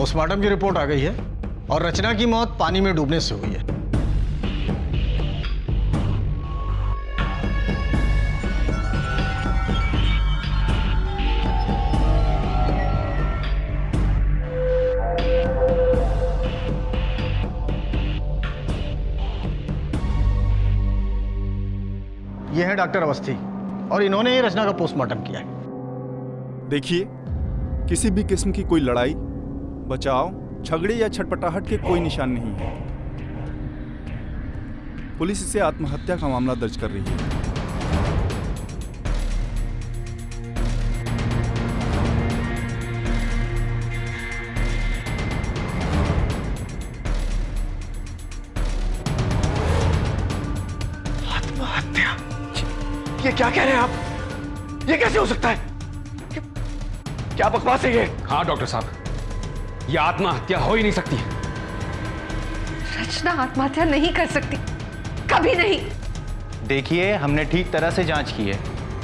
Postmortem की report आ गई है और रचना की मौत पानी में डूबने से हुई है। ये है डॉक्टर अवस्थी और इन्होंने ही रचना का पोस्टमार्टम किया है। देखिए, किसी भी किस्म की कोई लड़ाई, बचाव, झगड़े या छटपटाहट के कोई निशान नहीं है। पुलिस इसे आत्महत्या का मामला दर्ज कर रही है। आत्महत्या? ये क्या कह रहे हैं आप? ये कैसे हो सकता है? क्या बकवास है ये? हाँ डॉक्टर साहब, ये आत्महत्या हो ही नहीं सकती। रचना आत्महत्या नहीं कर सकती, कभी नहीं। देखिए, हमने ठीक तरह से जांच की है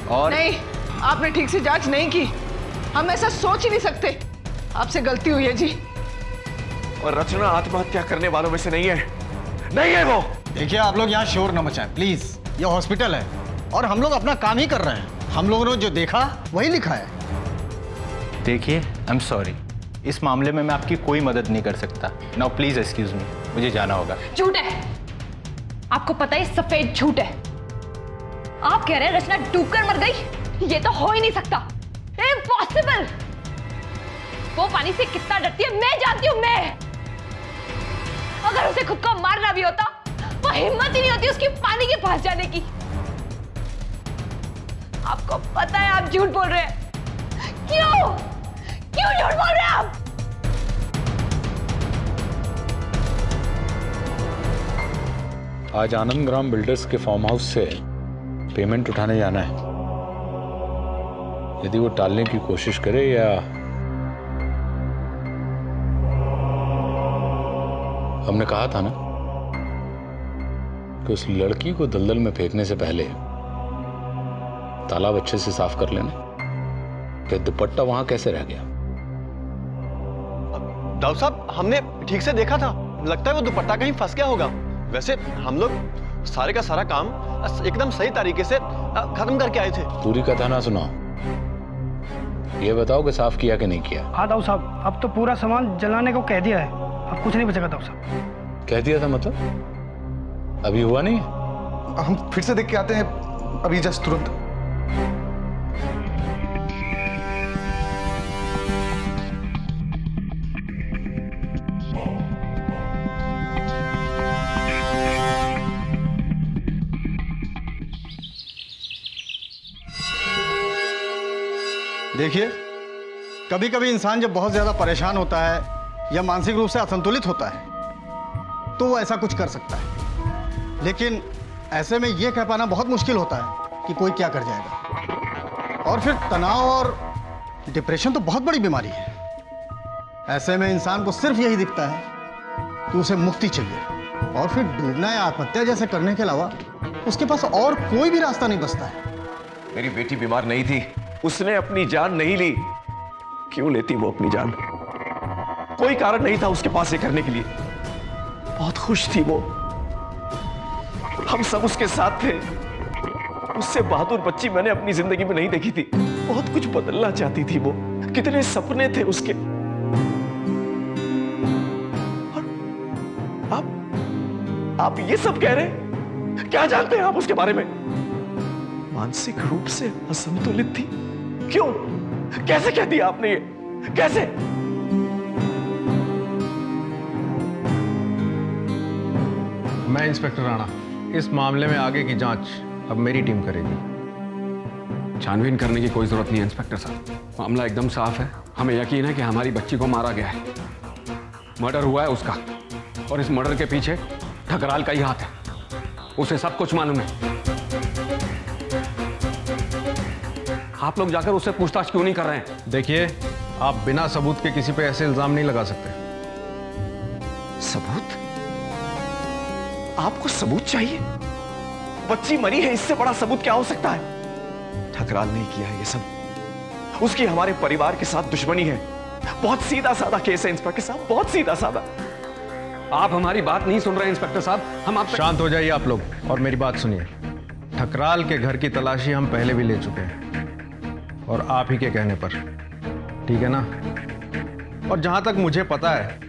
और नहीं, आपने ठीक से जांच नहीं की। हम ऐसा सोच ही नहीं सकते। आपसे गलती हुई है जी। और रचना आत्महत्या करने वालों में से नहीं है, नहीं है वो। देखिए, आप लोग यहाँ शोर न मचाएं प्लीज। ये हॉस्पिटल है और हम लोग अपना काम ही कर रहे हैं। हम लोगों ने जो देखा वही लिखा है। देखिए, आई एम सॉरी, इस मामले में मैं आपकी कोई मदद नहीं कर सकता। नाउ प्लीज एक्सक्यूज मी, मुझे जाना होगा। झूठ है, आपको पता है सफेद झूठ है। आप कह रहे हैं रचना डूबकर मर गई? ये तो हो ही नहीं सकता, इम्पॉसिबल। वो पानी से कितना डरती है मैं जानती हूं। मैं अगर उसे खुद को मारना भी होता, वो हिम्मत ही नहीं होती उसकी पानी के पास जाने की। आपको पता है आप झूठ बोल रहे हैं। क्यों क्यों झूठ बोल रहे हैं आप? आज आनंद ग्राम बिल्डर्स के फार्म हाउस से पेमेंट उठाने जाना है। यदि वो टालने की कोशिश करे या हमने कहा था ना कि उस लड़की को दलदल में फेंकने से पहले तालाब अच्छे से साफ कर लेना। कि दुपट्टा वहां कैसे रह गया? डॉक्टर साहब, हमने ठीक से देखा था, लगता है वो दुपट्टा कहीं फंस गया होगा। वैसे हम लोग सारे का सारा काम एकदम सही तरीके से खत्म करके आए थे। पूरी कथा ना सुनाओ, ये बताओ कि साफ किया कि नहीं किया। हाँ दाऊ साहब, अब तो पूरा सामान जलाने को कह दिया है, अब कुछ नहीं बचेगा दाऊ साहब। कह दिया था मतलब? अभी हुआ नहीं? हम फिर से देख के आते हैं अभी जस्ट तुरंत। देखिए, कभी कभी इंसान जब बहुत ज्यादा परेशान होता है या मानसिक रूप से असंतुलित होता है तो वो ऐसा कुछ कर सकता है, लेकिन ऐसे में ये कह पाना बहुत मुश्किल होता है कि कोई क्या कर जाएगा। और फिर तनाव और डिप्रेशन तो बहुत बड़ी बीमारी है। ऐसे में इंसान को सिर्फ यही दिखता है कि उसे मुक्ति चाहिए और फिर डूबना या आत्महत्या जैसे करने के अलावा उसके पास और कोई भी रास्ता नहीं बचता है। मेरी बेटी बीमार नहीं थी, उसने अपनी जान नहीं ली। क्यों लेती वो अपनी जान? कोई कारण नहीं था उसके पास ये करने के लिए। बहुत खुश थी वो, हम सब उसके साथ थे। उससे बहादुर बच्ची मैंने अपनी जिंदगी में नहीं देखी थी। बहुत कुछ बदलना चाहती थी वो, कितने सपने थे उसके। और आप ये सब कह रहे हैं? क्या जानते हैं आप उसके बारे में? मानसिक रूप से असंतुलित थी। क्यों? कैसे कह दिया आपने ये? कैसे? मैं इंस्पेक्टर राणा, इस मामले में आगे की जांच अब मेरी टीम करेगी। छानबीन करने की कोई जरूरत नहीं है इंस्पेक्टर साहब, मामला एकदम साफ है। हमें यकीन है कि हमारी बच्ची को मारा गया है, मर्डर हुआ है उसका, और इस मर्डर के पीछे ठकराल का ही हाथ है। उसे सब कुछ मालूम है। आप लोग जाकर उससे पूछताछ क्यों नहीं कर रहे हैं? देखिए, आप बिना सबूत के किसी पे ऐसे इल्जाम नहीं लगा सकते। सबूत? आपको सबूत चाहिए? बच्ची मरी है, इससे बड़ा सबूत क्या हो सकता है? ठकराल नहीं किया है ये सब। उसकी हमारे परिवार के साथ दुश्मनी है। बहुत सीधा साधा केस है इंस्पेक्टर साहब, बहुत सीधा साधा। आप हमारी बात नहीं सुन रहे इंस्पेक्टर साहब। हम आप शांत हो जाइए आप लोग और मेरी बात सुनिए। ठकराल के घर की तलाशी हम पहले भी ले चुके हैं और आप ही के कहने पर, ठीक है ना? और जहां तक मुझे पता है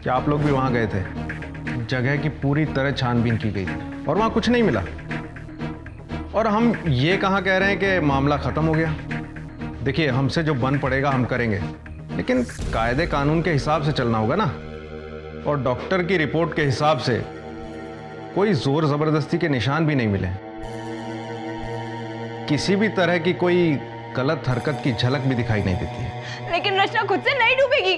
कि आप लोग भी वहां गए थे, जगह की पूरी तरह छानबीन की गई और वहां कुछ नहीं मिला। और हम ये कहाँ कह रहे हैं कि मामला खत्म हो गया। देखिए, हमसे जो बन पड़ेगा हम करेंगे, लेकिन कायदे कानून के हिसाब से चलना होगा ना। और डॉक्टर की रिपोर्ट के हिसाब से कोई जोर जबरदस्ती के निशान भी नहीं मिले। किसी भी तरह की कोई गलत हरकत की झलक भी दिखाई नहीं देती है। लेकिन रचना खुद से नहीं डूबेगी।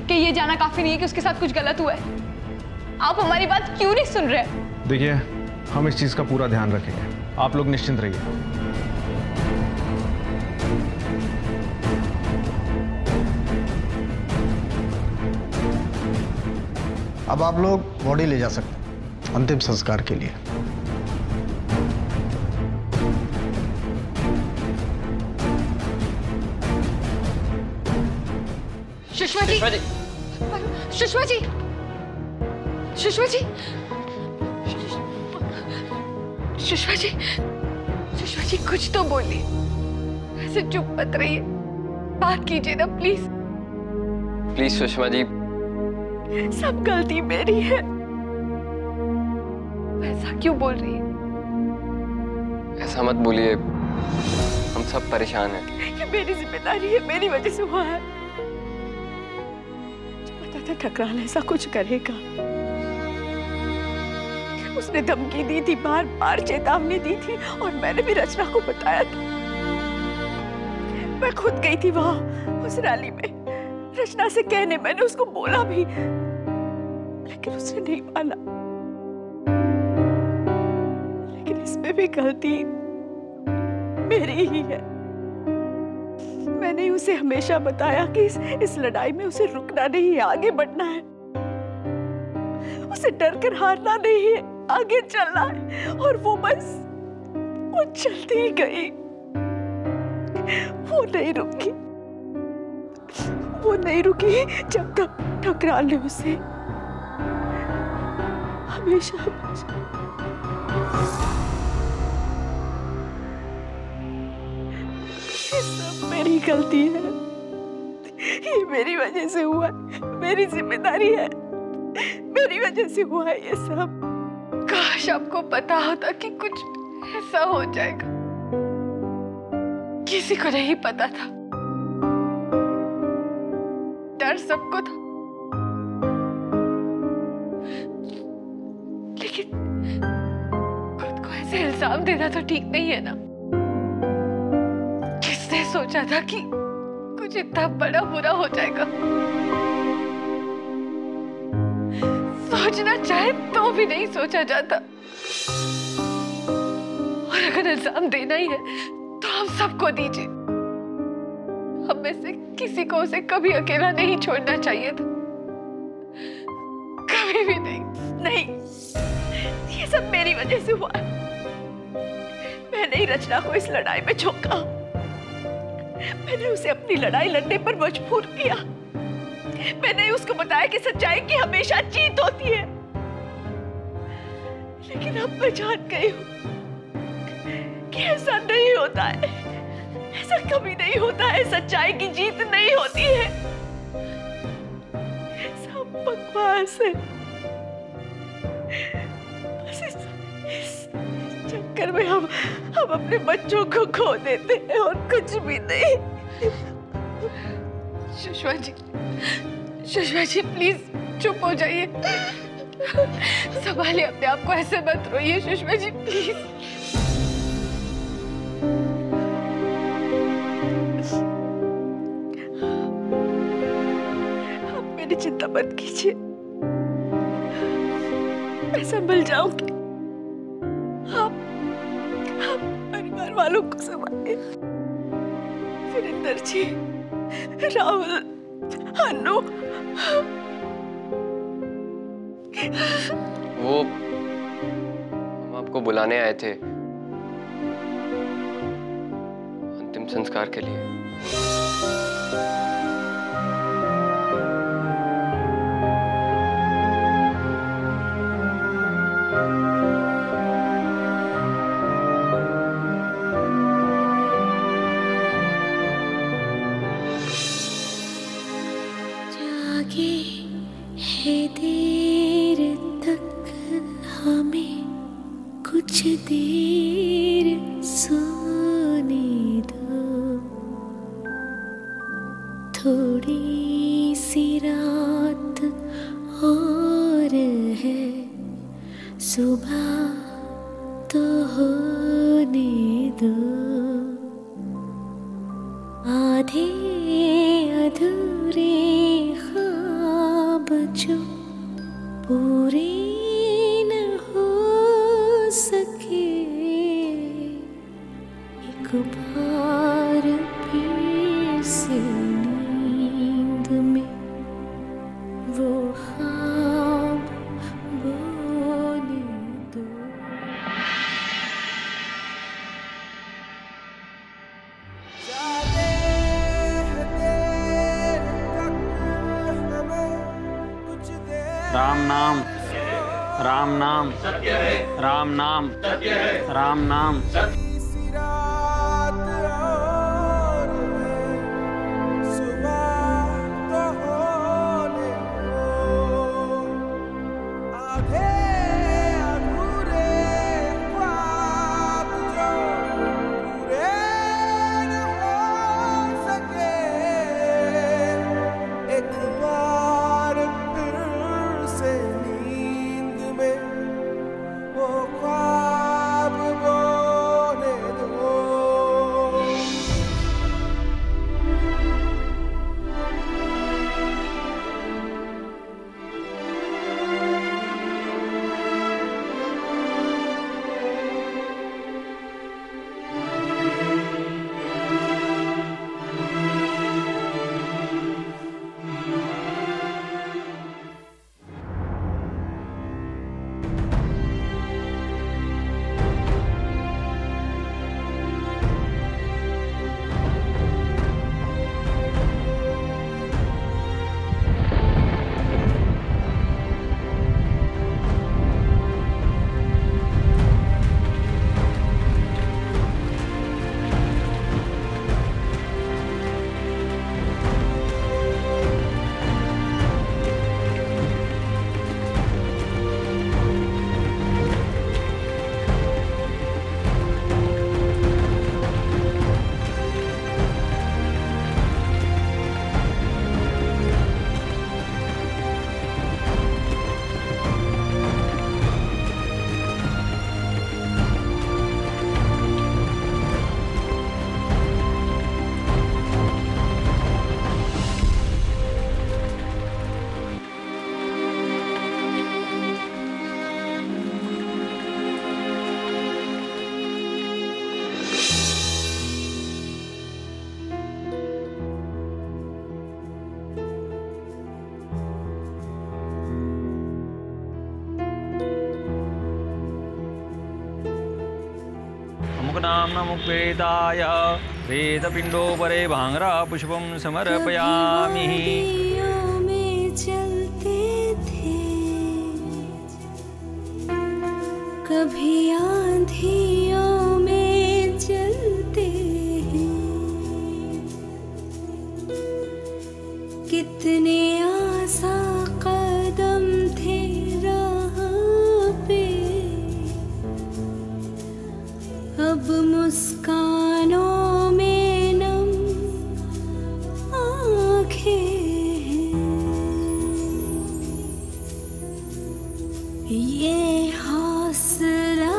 कि ये जाना काफी नहीं है कि उसके साथ कुछ गलत हुआ है? आप हमारी बात क्यों नहीं सुन रहे? देखिए, हम इस चीज का पूरा ध्यान रखेंगे, आप लोग निश्चिंत रहिए। अब आप लोग बॉडी ले जा सकते हैं अंतिम संस्कार के लिए। सुषमा जी, सुषमा जी, सुषमा जी, सुषमा जी, सुषमा जी, कुछ तो बोलिए। ऐसे चुप मत रहिए, बात कीजिए ना प्लीज। प्लीज सुषमा जी, सब गलती मेरी है। ऐसा क्यों बोल रही है? ऐसा मत बोलिए, हम सब परेशान हैं। ये मेरी जिम्मेदारी है, मेरी वजह से हुआ है। पता था ठकराल ऐसा कुछ करेगा। उसने धमकी दी थी, बार बार चेतावनी दी थी और मैंने भी रचना को बताया था। मैं खुद गई थी वहां उस रैली में, रचना से कहने, मैंने उसको बोला भी, लेकिन उसने नहीं माना। लेकिन इसमें भी गलती मेरी ही है। मैंने उसे हमेशा बताया कि इस लड़ाई में उसे रुकना नहीं है, आगे बढ़ना है। उसे डर कर हारना नहीं है, आगे चलना है। और वो चलती ही गई। वो नहीं रुकी जब तक ठकराल ने उसे हमेशा ये सब मेरी गलती है। ये मेरी वजह से हुआ है, मेरी जिम्मेदारी है, मेरी वजह से हुआ है ये सब। काश आपको पता होता कि कुछ ऐसा हो जाएगा। किसी को नहीं पता था, डर सबको था, लेकिन खुद को ऐसे इल्जाम देना तो ठीक नहीं है ना। किसने सोचा था कि कुछ इतना बड़ा बुरा हो जाएगा? सोचना चाहे तो भी नहीं सोचा जाता। और अगर इल्जाम देना ही है तो हम सबको दीजिए। हम में से किसी को उसे कभी अकेला नहीं छोड़ना चाहिए था, कभी भी नहीं। नहीं, ये सब मेरी वजह से हुआ। मैंने ही रचना को इस लड़ाई में झोंका। मैंने उसे अपनी लड़ाई लड़ने पर मजबूर किया। मैंने उसको बताया कि सच्चाई की हमेशा जीत होती है। लेकिन अब मैं जान गई हूं कि ऐसा नहीं होता है, ऐसा कभी नहीं होता है। सच्चाई की जीत नहीं होती है, सब बकवास है। बस इस चक्कर में हम अपने बच्चों को खो देते हैं और कुछ भी नहीं। सुषमा जी प्लीज चुप हो जाइए, संभालिए अपने आप को, ऐसे मत रोइए सुषमा जी प्लीज। आप मेरी चिंता मत कीजिए, मैं संभल जाऊंगी। आप परिवार वालों को संभालिए। वीरेंद्र जी, राहुल, अनु, वो हम आपको बुलाने आए थे अंतिम संस्कार के लिए। देर सोने दो, थोड़ी सी रात और है, सुबह तो होने दो। आधे अधूरे ख्वाब जो पूरे न हो सके, एक बार फिर से नींद में वो ख्वाब बोने दो। राम नाम, राम नाम, राम नाम, राम नाम। नाम नमुपेदाय वेदपिंडो परे भांगरा पुष्पम समर्पयामि। में चलते थे कभी आंधियों में चलते हैं, कितने आसान कदम थे राह पे, अब मुस्कानों में नम आँखें हैं। ये हौसला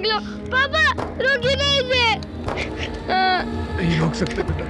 लो। पापा रोकी नहीं इसे। नहीं रोक सकते बेटा।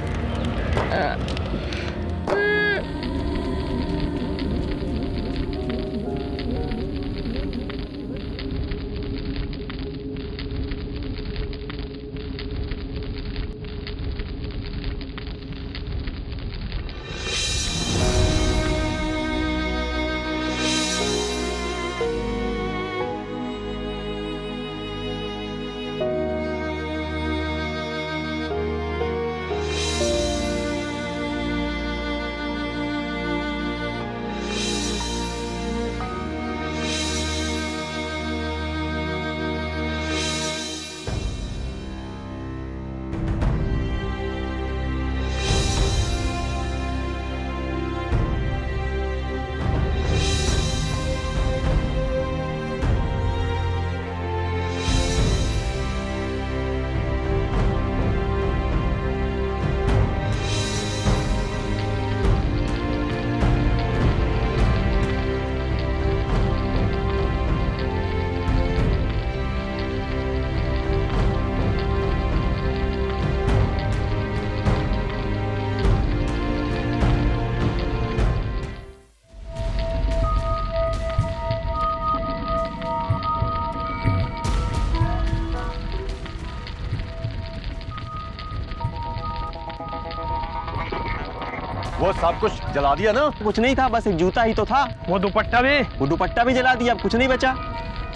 वो सब कुछ जला दिया ना? कुछ नहीं था, बस एक जूता ही तो था। वो दुपट्टा भी जला दिया, अब कुछ नहीं बचा।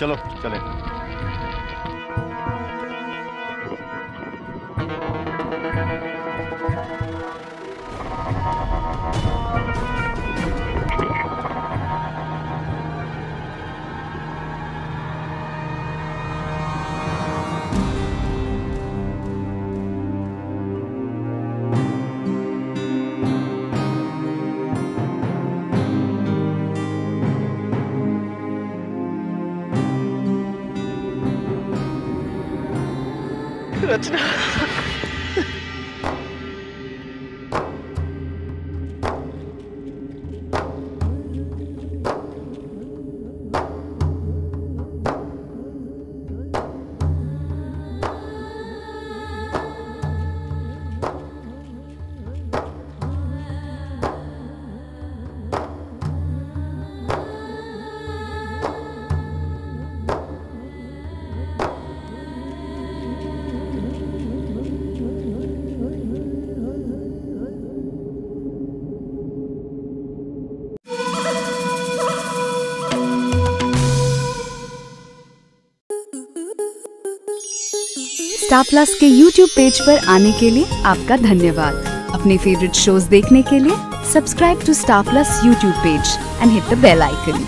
चलो चले। रचना, स्टार प्लस के YouTube पेज पर आने के लिए आपका धन्यवाद। अपने फेवरेट शोज देखने के लिए subscribe to Star Plus YouTube page and hit the bell icon.